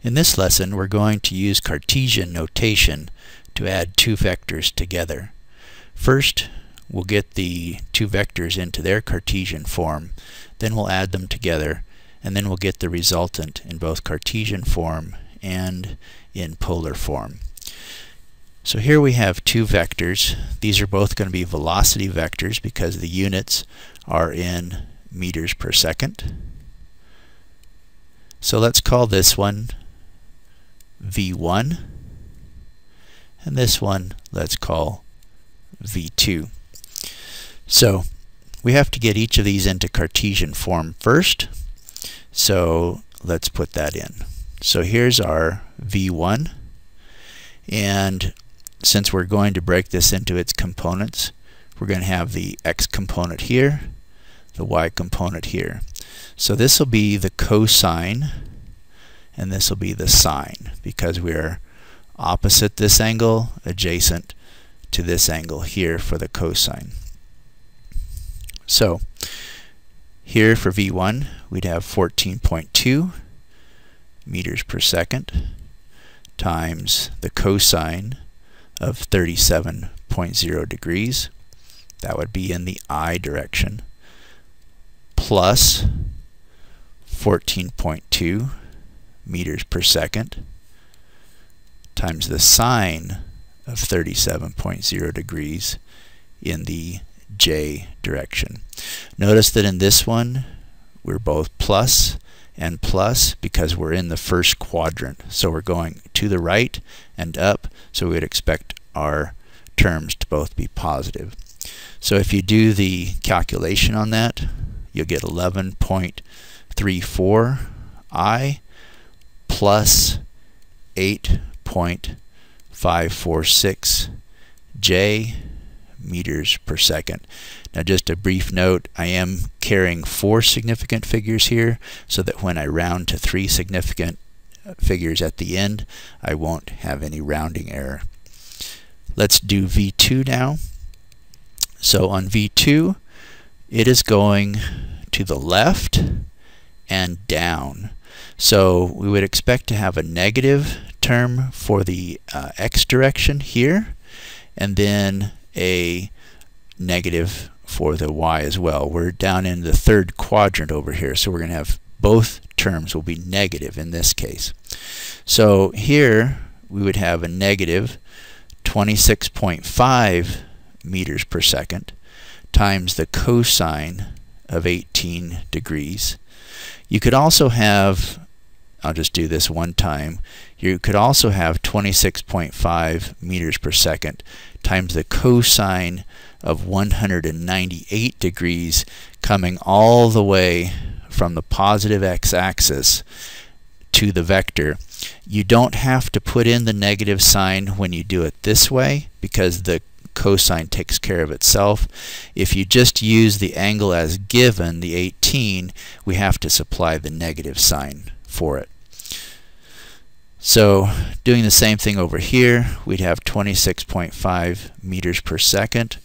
In this lesson, we're going to use Cartesian notation to add two vectors together. First, we'll get the two vectors into their Cartesian form, then we'll add them together, and then we'll get the resultant in both Cartesian form and in polar form. So here we have two vectors. These are both going to be velocity vectors because the units are in meters per second. So let's call this one V1, and this one let's call V2. So we have to get each of these into Cartesian form first, so let's put that in. So here's our V1, and since we're going to break this into its components, we're going to have the x component here, the y component here. So this will be the cosine, and this will be the sine, because we're opposite this angle, adjacent to this angle here for the cosine. So here for V1, we'd have 14.2 meters per second times the cosine of 37.0 degrees. That would be in the I direction, plus 14.2 meters per second times the sine of 37.0 degrees in the J direction. Notice that in this one we're both plus and plus because we're in the first quadrant. So we're going to the right and up, so we would expect our terms to both be positive. So if you do the calculation on that, you'll get 11.34 I plus 8.546 J meters per second. Now just a brief note, I am carrying 4 significant figures here so that when I round to 3 significant figures at the end, I won't have any rounding error. Let's do V2 now. So on V2, it is going to the left and down. So we would expect to have a negative term for the x direction here, and then a negative for the y as well. We're down in the third quadrant over here, so we're going to have both terms will be negative in this case. So here we would have a negative 26.5 meters per second times the cosine of 18 degrees. You could also have, I'll just do this one time, you could also have 26.5 meters per second times the cosine of 198 degrees coming all the way from the positive x-axis to the vector. You don't have to put in the negative sign when you do it this way because the cosine takes care of itself. If you just use the angle as given, the 18, we have to supply the negative sign for it. So doing the same thing over here, we'd have 26.5 meters per second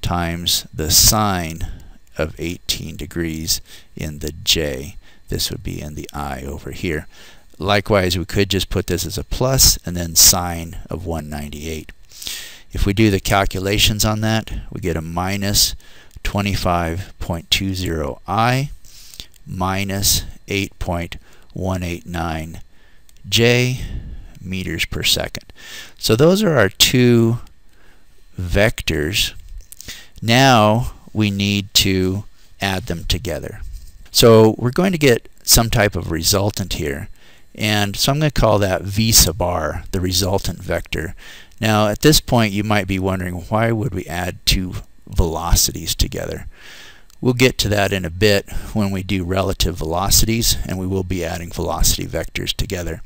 times the sine of 18 degrees in the J. This would be in the I over here. Likewise, we could just put this as a plus and then sine of 198. If we do the calculations on that, we get a minus 25.20 I minus 8.189 J meters per second. So those are our two vectors. Now we need to add them together. So we're going to get some type of resultant here, and so I'm going to call that V sub r, the resultant vector. Now at this point you might be wondering, why would we add two velocities together? We'll get to that in a bit when we do relative velocities, and we will be adding velocity vectors together.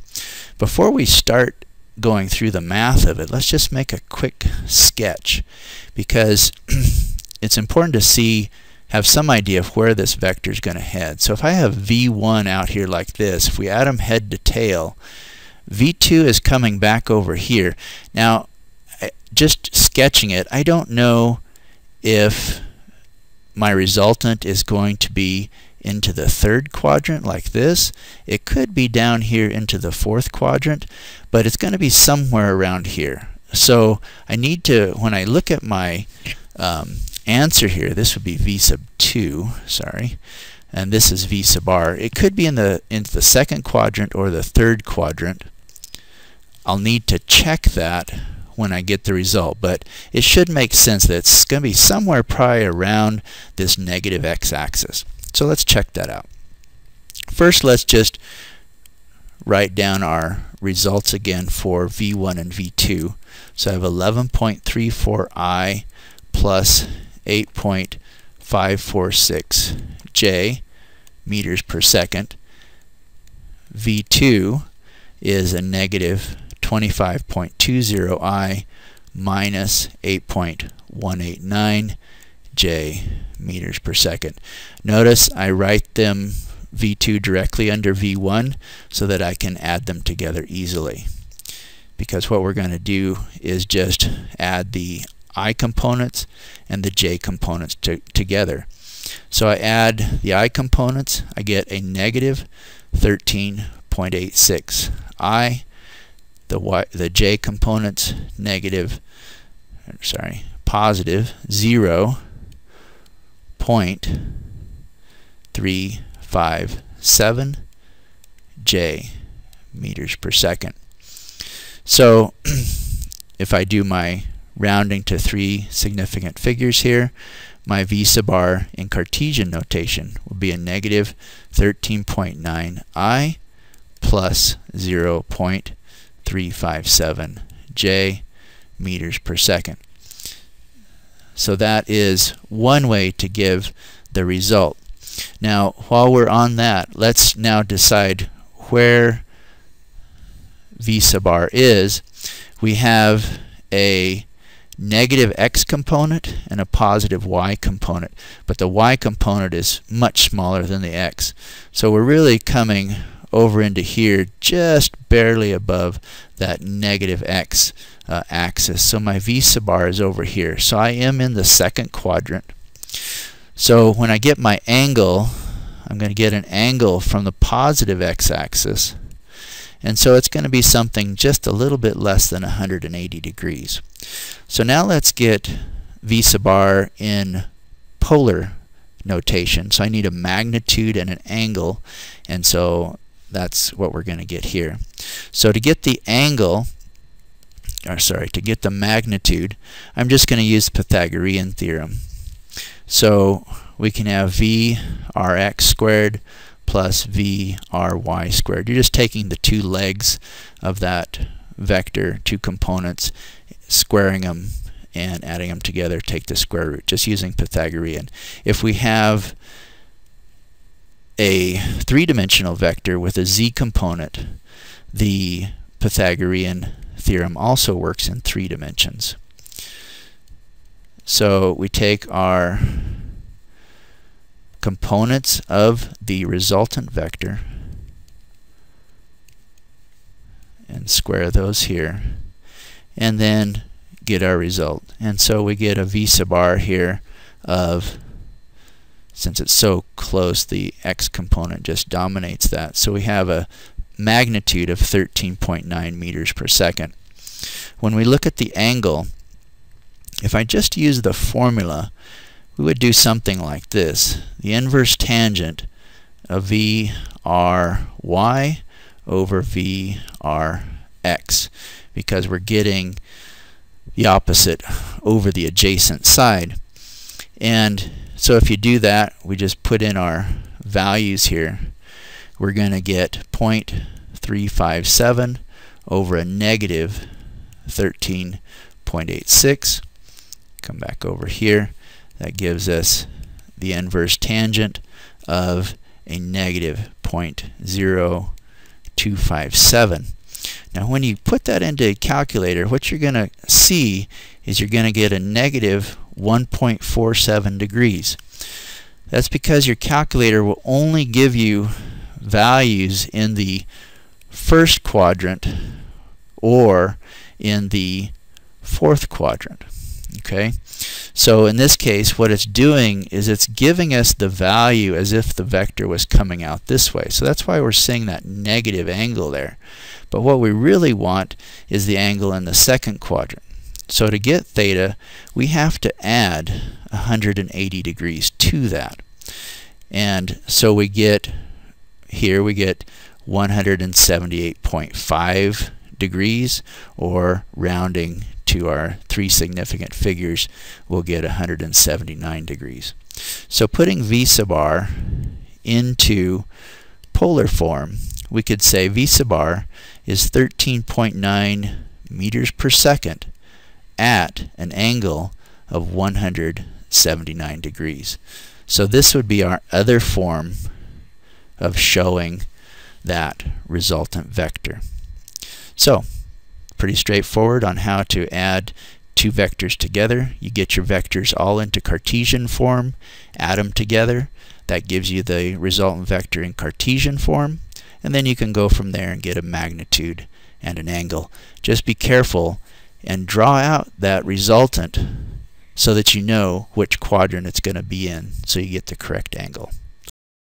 Before we start going through the math of it, let's just make a quick sketch, because it's important to have some idea of where this vector is going to head. So if I have V1 out here like this, if we add them head to tail, V2 is coming back over here. Now, just sketching it, I don't know if my resultant is going to be into the third quadrant like this. It could be down here into the fourth quadrant, but it's going to be somewhere around here. So I need to, when I look at my answer here, this would be v sub 2, sorry, and this is v sub r. It could be into the second quadrant or the third quadrant. I'll need to check that when I get the result, but it should make sense that it's going to be somewhere probably around this negative x-axis. So let's check that out. First, let's just write down our results again for v1 and v2. So I have 11.34i plus 8.546 j meters per second. v2 is a negative 25.20 I minus 8.189 j meters per second. Notice I write them v2 directly under v1 so that I can add them together easily, because what we're going to do is just add the I components and the j components together. So I add the I components, I get a negative 13.86 I. The j components positive 0.357 j meters per second. So if I do my rounding to 3 significant figures here, my v sub r in Cartesian notation will be a negative 13.9 I plus 0.357 j meters per second. So that is one way to give the result. Now, while we're on that, let's now decide where v sub r is. We have a negative x component and a positive y component, but the y component is much smaller than the x. So we're really coming over into here just barely above that negative x axis. So my v sub r is over here. So I am in the second quadrant. So when I get my angle, I'm going to get an angle from the positive x-axis, and so it's going to be something just a little bit less than 180 degrees. So now let's get v sub r in polar notation. So I need a magnitude and an angle, and so that's what we're going to get here. So to get the angle, to get the magnitude, I'm just going to use the Pythagorean theorem. So we can have v rx squared plus v ry squared. You're just taking the two legs of that vector, two components, squaring them and adding them together, take the square root, just using Pythagorean. If we have a three-dimensional vector with a z component, the Pythagorean theorem also works in 3 dimensions. So we take our components of the resultant vector and square those here, and then get our result. And so we get a v sub r here of, since it's so close, the x component just dominates that. So we have a magnitude of 13.9 meters per second. When we look at the angle, if I just use the formula, we would do something like this. The inverse tangent of v r y over v r x, because we're getting the opposite over the adjacent side. And so if you do that, we just put in our values here. We're going to get 0.357 over a negative 13.86. Come back over here. That gives us the inverse tangent of a negative 0.0257. Now when you put that into a calculator, what you're going to see is you're going to get a negative 1.47 degrees. That's because your calculator will only give you values in the first quadrant or in the fourth quadrant. Okay, so in this case what it's doing is it's giving us the value as if the vector was coming out this way. So that's why we're seeing that negative angle there. But what we really want is the angle in the second quadrant. So to get theta, we have to add 180 degrees to that. And so we get here, we get 178.5 degrees, or rounding to our three significant figures, we'll get 179 degrees. So putting v sub r into polar form, we could say v sub r is 13.9 meters per second at an angle of 179 degrees. So this would be our other form of showing that resultant vector. So pretty straightforward on how to add two vectors together. You get your vectors all into Cartesian form, add them together. That gives you the resultant vector in Cartesian form, and then you can go from there and get a magnitude and an angle. Just be careful and draw out that resultant so that you know which quadrant it's going to be in, so you get the correct angle.